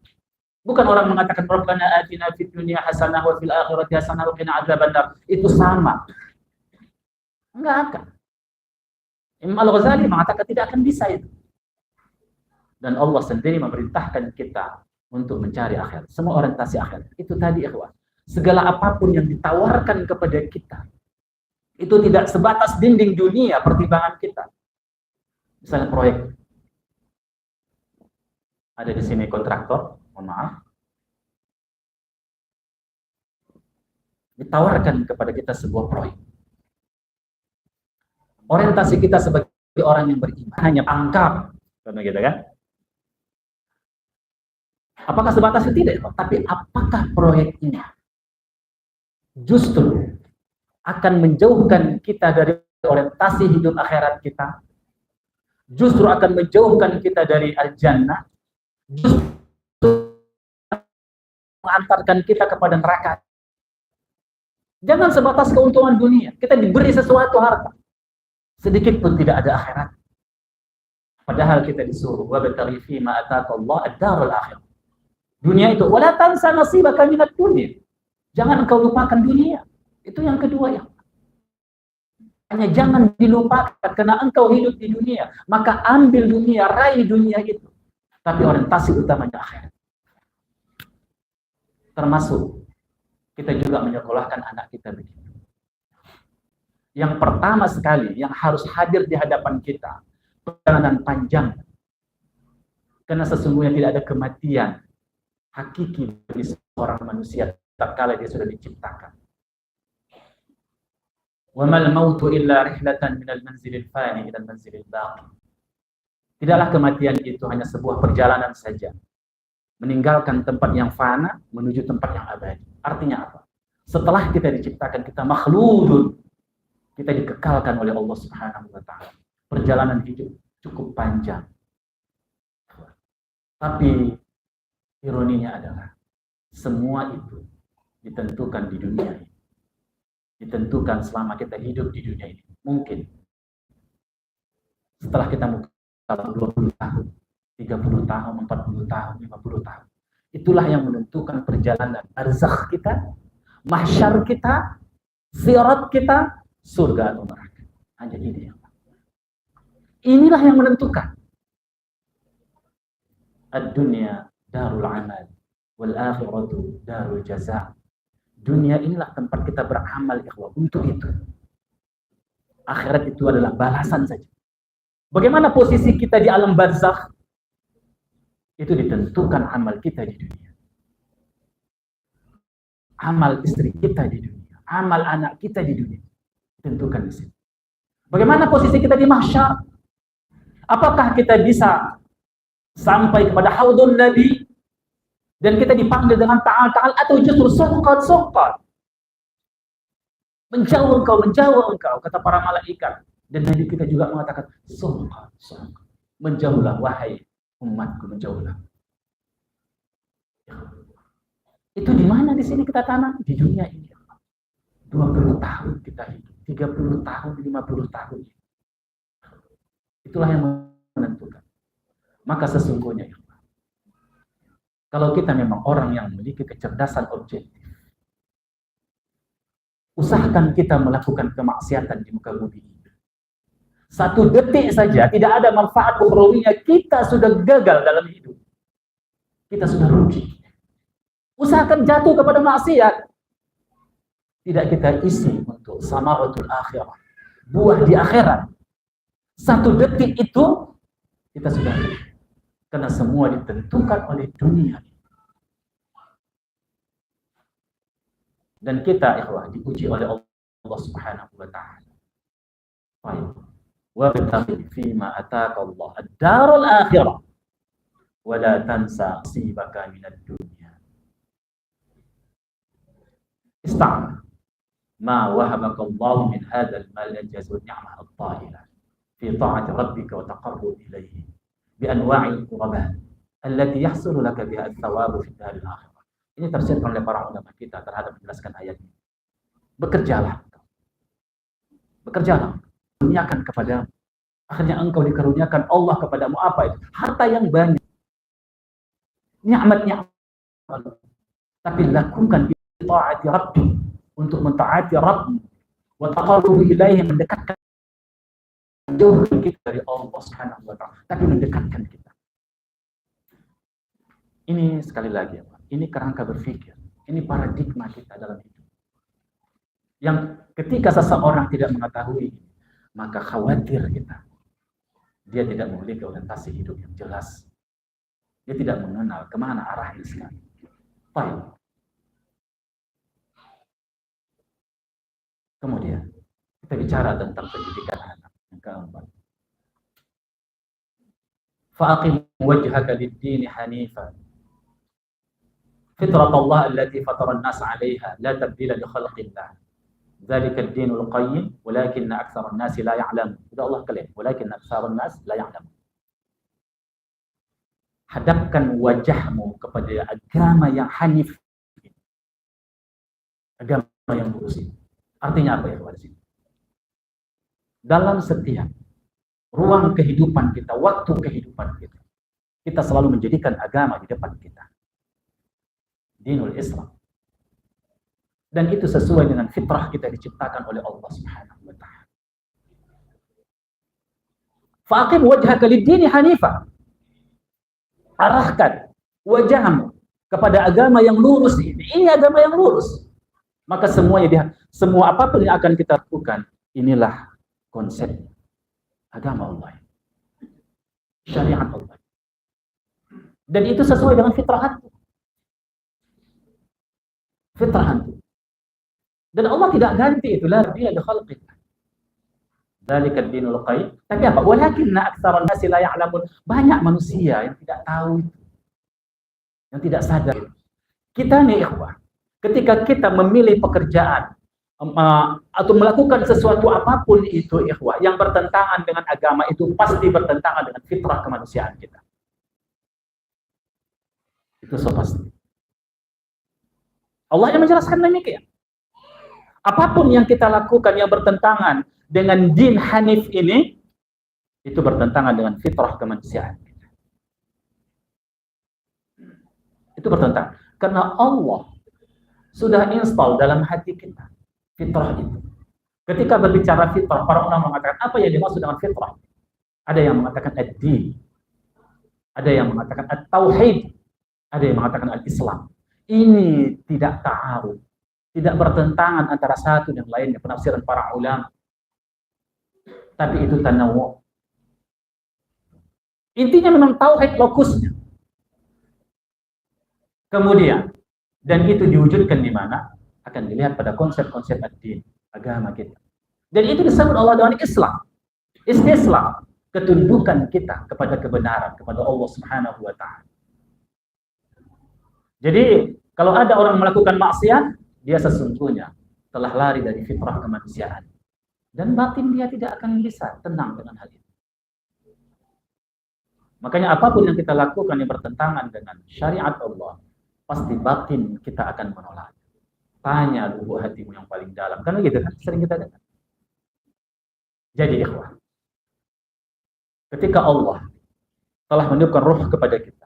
Bukan orang mengatakan Rabbana atina fid dunya hasanah wa fil akhirati hasanah wa qina adzabannar. Itu sama. Enggak akan. Imam Al-Ghazali mengatakan tidak akan bisa itu. Dan Allah sendiri memerintahkan kita untuk mencari akhirat. Semua orientasi akhirat. Itu tadi ikhwan. Segala apapun yang ditawarkan kepada kita itu tidak sebatas dinding dunia pertimbangan kita. Misalnya proyek. Ada di sini kontraktor, mohon maaf. Ditawarkan kepada kita sebuah proyek. Orientasi kita sebagai orang yang beriman hanya pangkal, gitu kan? Apakah sebatas itu? Tidak, tapi apakah proyek ini justru akan menjauhkan kita dari orientasi hidup akhirat kita, justru akan menjauhkan kita dari al-jannah, justru mengantarkan kita kepada neraka. Jangan sebatas keuntungan dunia. Kita diberi sesuatu harta, sedikit pun tidak ada akhirat. Padahal kita disuruh wabtaghi fima ataqallahu ad-darul akhirah. Dunia itu wala tansa nasibaka minad dunya. Jangan engkau lupakan dunia. Itu yang kedua ya. Hanya jangan dilupakan karena engkau hidup di dunia, maka ambil dunia, raih dunia itu. Tapi orientasi utamanya akhirat. Termasuk kita juga menyekolahkan anak kita begitu. Yang pertama sekali yang harus hadir di hadapan kita, perjalanan panjang. Karena sesungguhnya tidak ada kematian hakiki bagi seorang manusia tatkala dia sudah diciptakan. Wa mal mautu illa rihlatan minal manzilil fani ilal manzilil baqi. Tidaklah kematian itu hanya sebuah perjalanan saja, meninggalkan tempat yang fana menuju tempat yang abadi. Artinya apa? Setelah kita diciptakan, kita makhludun, kita dikekalkan oleh Allah Subhanahu wa taala. Perjalanan hidup cukup panjang. Tapi ironinya adalah semua itu ditentukan di dunia ini. Ditentukan selama kita hidup di dunia ini. Mungkin setelah kita mukallaf 20 tahun, 30 tahun, 40 tahun, 50 tahun. Itulah yang menentukan perjalanan barzakh kita, mahsyar kita, sirat kita, surga atau neraka. Hanya ini yang inilah yang menentukan. Ad-dunya darul amal wal akhiratu darul jaza. Dunia inilah tempat kita beramal, ikhwah, untuk itu. Akhirat itu adalah balasan saja. Bagaimana posisi kita di alam barzakh? Itu ditentukan amal kita di dunia. Amal istri kita di dunia, amal anak kita di dunia. Ditentukan di sini. Bagaimana posisi kita di mahsyar? Apakah kita bisa sampai kepada haudun Nabi dan kita dipanggil dengan ta'al atau justru songkat? Menjauh engkau, kata para malaikat. Dan Nabi kita juga mengatakan songkat. Menjauhlah wahai umatku, menjauhlah. Itu di mana di sini kita tanam? Di dunia ini. 20 tahun kita hidup, 30 tahun, 50 tahun. Itulah yang menentukan. Maka sesungguhnya, kalau kita memang orang yang memiliki kecerdasan objektif, usahakan kita melakukan kemaksiatan di muka bumi ini. 1 detik saja tidak ada manfaat ukhrawinya, kita sudah gagal dalam hidup. Kita sudah rugi. Usahakan jatuh kepada maksiat. Tidak kita isi untuk samaratul akhirah, buah di akhirat. 1 detik itu kita sudah rugi. Karena semua ditentukan oleh dunia. Dan kita, ikhwah, diuji oleh Allah Subhanahu wa taala. Baik. Wabtaghi fima ataka Allah ad-darul akhirah wa la tansa nasibaka minad dunya. Ista'mal ma wahabaka Allah min hadzal mal al-jaz wa ni'mah at-tahira fi ta'ati rabbika wa taqarrub ilayhi bi anwa'il qurbat allati yahsulu laka biha ath-thawab fi ad-daril akhirah. Ini tafsir oleh para ulama kita terhadap menjelaskan ayat ini. Bekerjalah. Karuniakan kepadamu. Akhirnya engkau dikaruniakan Allah kepadamu apa itu? Harta yang banyak. Nikmat. Tapi lakukan bi ta'ati Rabbik, untuk mentaati Rabb, wa taqarrub ilaihi, mendekatkan, menjauhkan kita dari Allah Subhanahu wa taala, tapi mendekatkan kita. Ini sekali lagi, ini kerangka berpikir, ini paradigma kita dalam hidup. Yang ketika seseorang tidak mengetahui, maka khawatir kita. Dia tidak memiliki orientasi hidup yang jelas. Dia tidak mengenal kemana arahnya sekarang. Baik. Kemudian kita bicara tentang pendidikan anak yang keempat. Fa'aqim wajhaka lid-din hanifan. Fitrat Allah allati fatara an-nas 'alayha la tabdila li khalqillah. ذلك الدين القيم ولكن أكثر الناس لا يعلمون. Itu Allah klaim, ولكن أكثر الناس لا يعلمون. Hadapkan wajahmu kepada agama yang hanif, agama yang lurus. Artinya apa ya, di sini? Dalam setiap ruang kehidupan kita, waktu kehidupan kita, kita selalu menjadikan agama di depan kita. Dinul Islam. Dan itu sesuai dengan fitrah kita diciptakan oleh Allah Subhanahu wa taala. Faqim wajhaka lid-din hanifa. Arahkan wajahmu kepada agama yang lurus ini. Ini agama yang lurus. Maka semua apapun yang akan kita lakukan, inilah konsep agama Allah. Syariat Allah. Dan itu sesuai dengan fitrah antum. Fitrah antum. Dan Allah tidak ganti itu, la tabdila li khalqillah. Dzalika ad-dinul qayyim. Tapi apa? Walakinna aktsaran nasi la ya'lamun. Banyak manusia yang tidak tahu itu. Yang tidak sadar. Kita nih ikhwah, ketika kita memilih pekerjaan atau melakukan sesuatu apapun itu ikhwah yang bertentangan dengan agama, itu pasti bertentangan dengan fitrah kemanusiaan kita. Itu so pasti. Allah yang menjelaskan demikian. Apapun yang kita lakukan yang bertentangan dengan din hanif ini, itu bertentangan dengan fitrah kemanusiaan kita. Itu bertentangan. Karena Allah sudah install dalam hati kita fitrah itu. Ketika berbicara fitrah, para ulama mengatakan apa yang dimaksud dengan fitrah? Ada yang mengatakan ad-din, ada yang mengatakan at-tauhid, ada yang mengatakan al-Islam. Ini tidak ta'arud, tidak bertentangan antara satu dan lainnya, penafsiran para ulama. Tapi itu tanawwu. Intinya memang tauhid lokusnya. Kemudian, dan itu diwujudkan di mana? Akan dilihat pada konsep-konsep ad-din, agama kita. Dan itu disebut Allah dengan Islam. Istislam, ketundukan kita kepada kebenaran, kepada Allah Subhanahu wa Ta'ala. Jadi, kalau ada orang melakukan maksiat, dia sesungguhnya telah lari dari fitrah kemanusiaan. Dan batin dia tidak akan bisa tenang dengan hal itu. Makanya apapun yang kita lakukan yang bertentangan dengan syariat Allah, pasti batin kita akan menolak. Tanya lubuk hatimu yang paling dalam. Karena gitu kan, sering kita dengar. Jadi ikhwah, ketika Allah telah meniupkan roh kepada kita,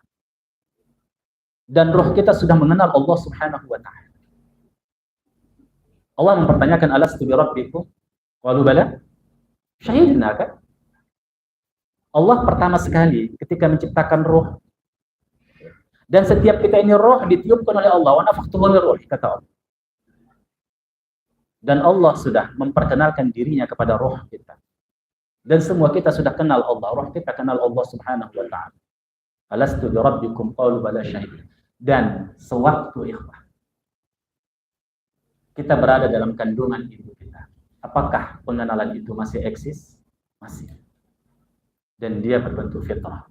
dan roh kita sudah mengenal Allah Subhanahu wa Ta'ala, Allah mempertanyakan, alastu bi rabbikum? Qalu bala. Syahidna kan? Allah pertama sekali ketika menciptakan roh, dan setiap kita ini roh ditiupkan oleh Allah, wa nafakhtu min ruh, kata Allah. Dan Allah sudah memperkenalkan dirinya kepada roh kita. Dan semua kita sudah kenal Allah, roh kita kenal Allah Subhanahu wa Ta'ala. Alastu bi rabbikum? Qalu bala syahidna. Dan sewaktu ikhwah kita berada dalam kandungan ibu kita, apakah pengenalan itu masih eksis? Masih. Dan dia berbentuk fitrah,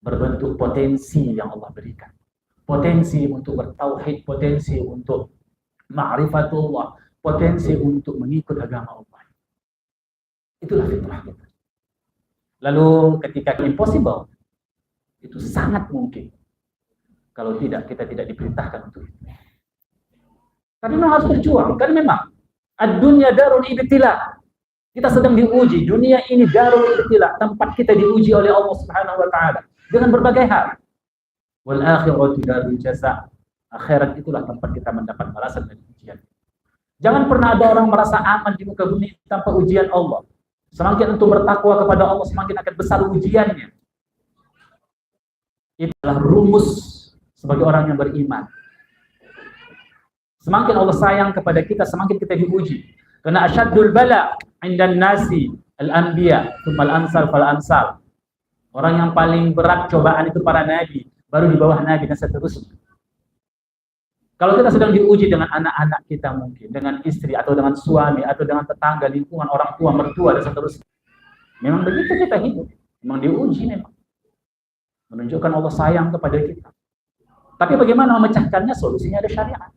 berbentuk potensi yang Allah berikan, potensi untuk bertauhid, potensi untuk ma'rifatullah, potensi untuk mengikut agama Allah. Itulah fitrah kita. Lalu ketika impossible, itu sangat mungkin. Kalau tidak, kita tidak diperintahkan untuk itu. Tapi memang harus berjuang, kan memang ad-dunya darul ibtila. Kita sedang diuji, dunia ini darul ibtila, tempat kita diuji oleh Allah Subhanahu wa Ta'ala dengan berbagai hal. Wal akhiratu darul jaza. Akhirat itulah tempat kita mendapat balasan dan ujian. Jangan pernah ada orang merasa aman di muka bumi tanpa ujian Allah. Semakin untuk bertakwa kepada Allah, semakin akan besar ujiannya. Itulah rumus sebagai orang yang beriman. Semakin Allah sayang kepada kita, semakin kita diuji. Karena asyaddul bala indan nasi al-anbiya, tsumma al-amsal fal-amsal. Orang yang paling berat cobaan itu para nabi, baru di bawah nabi dan seterusnya. Kalau kita sedang diuji dengan anak-anak kita mungkin, dengan istri atau dengan suami atau dengan tetangga, lingkungan, orang tua, mertua dan seterusnya. Memang begitu kita hidup. Memang diuji memang. Menunjukkan Allah sayang kepada kita. Tapi bagaimana memecahkannya? Solusinya ada syariat.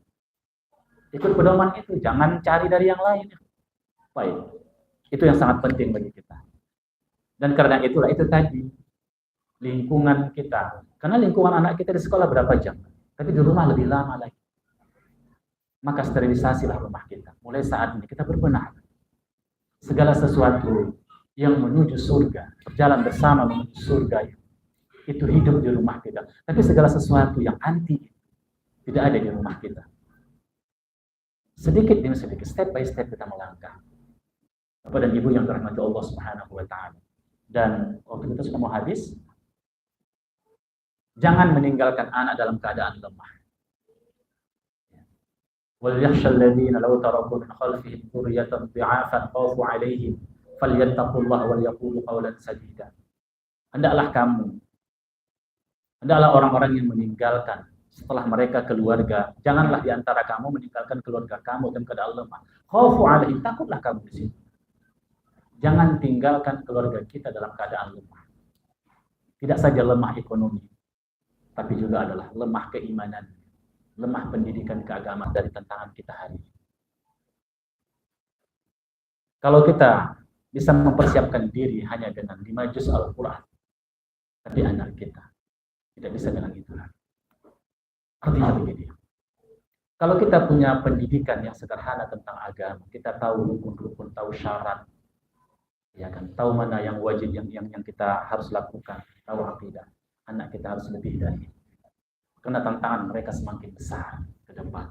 Ikut pedoman itu, jangan cari dari yang lain. Baik. Itu yang sangat penting bagi kita. Dan karena itulah itu tadi lingkungan kita. Karena lingkungan anak kita di sekolah berapa jam? Tapi di rumah lebih lama lagi. Maka sterilisasilah rumah kita. Mulai saat ini kita berbenah. Segala sesuatu yang menuju surga, berjalan bersama menuju surga, itu hidup di rumah kita. Tapi segala sesuatu yang anti tidak ada di rumah kita. Sedikit demi sedikit, step by step kita melangkah. Bapak dan Ibu yang dirahmati Allah Subhanahu wa Ta'ala. Dan waktu kita sudah mau habis, jangan meninggalkan anak dalam keadaan lemah. Wal yakhshal ladzina law taraku min khalfihim dzurriyyatan dhi'afan khawfu 'alaihim falyattaqullaha wal yaqulu qawlan sadida. Hendaklah orang-orang yang meninggalkan setelah mereka keluarga. Janganlah di antara kamu meninggalkan keluarga kamu dalam keadaan lemah. Khaufu alaihim, takutlah kamu di sini. Jangan tinggalkan keluarga kita dalam keadaan lemah. Tidak saja lemah ekonomi, tapi juga adalah lemah keimanan, lemah pendidikan keagamaan dari tantangan kita hari ini. Kalau kita bisa mempersiapkan diri hanya dengan 5 juz Al-Quran, tapi anak kita tidak bisa dengan itu. Artinya begini, kalau kita punya pendidikan yang sederhana tentang agama, kita tahu rukun-rukun, tahu syarat, ya kan, tahu mana yang wajib, yang kita harus lakukan, tahu akidah, anak kita harus lebih dari itu. Karena tantangan mereka semakin besar ke depan.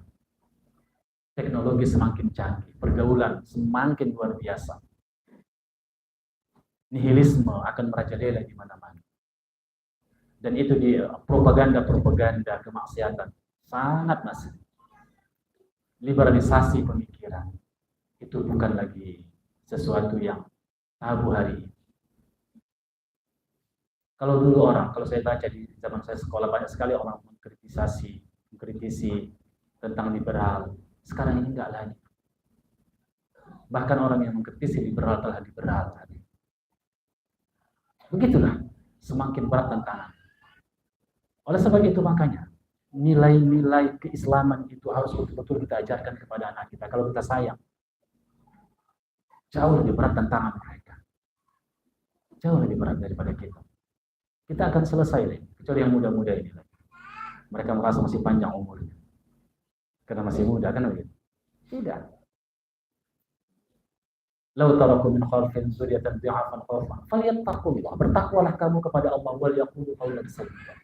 Teknologi semakin canggih, pergaulan semakin luar biasa. Nihilisme akan merajalela di mana-mana. Dan itu di propaganda kemaksiatan sangat masif. Liberalisasi pemikiran itu bukan lagi sesuatu yang tabu hari ini. Kalau dulu kalau saya baca di zaman saya sekolah, banyak sekali orang mengkritisi tentang liberal. Sekarang ini enggak lagi. Bahkan orang yang mengkritisi liberal telah liberal. Begitulah, semakin berat tantangan. Oleh sebab itu makanya, nilai-nilai keislaman itu harus betul-betul kita ajarkan kepada anak kita. Kalau kita sayang, jauh lebih berat tantangan mereka. Jauh lebih berat daripada kita. Kita akan selesai, kecuali yang muda-muda ini. Mereka merasa masih panjang umurnya. Karena masih muda, kan begitu? Tidak. Lau taraku min khalfin dzurriyyatan dhi'afan khawfan falyattaqullah. Bertakwalah kamu kepada Allah wal yaqulu qawlan sadida.